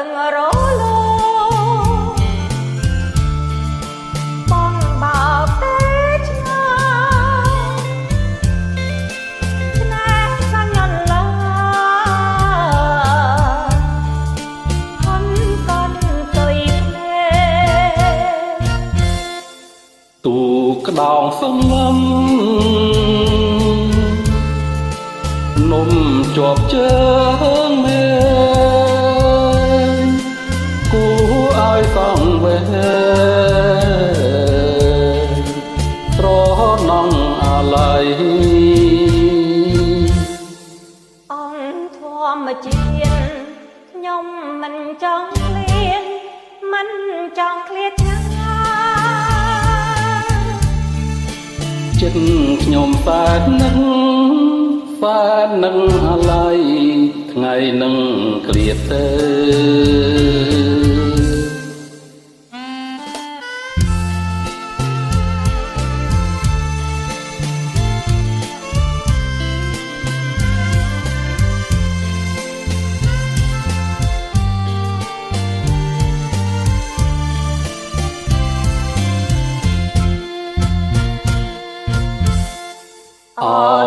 ទឹងរលោបងបើទេឆ្ងាឆ្នែសញ្ញឡាហន់កន់ទុយភ្នែទូក្តោងសំឡំនំជាប់ជើងមេគូឲ្យសងវេត្រណងអាល័យអង្គធម្មជាតិខ្ញុំមិនចង់ឃ្លានមិនចង់ឃ្លាតឆ្ងាយចិត្តខ្ញុំតែនឹងអាល័យថ្ងៃនឹងឃ្លាតទៅអ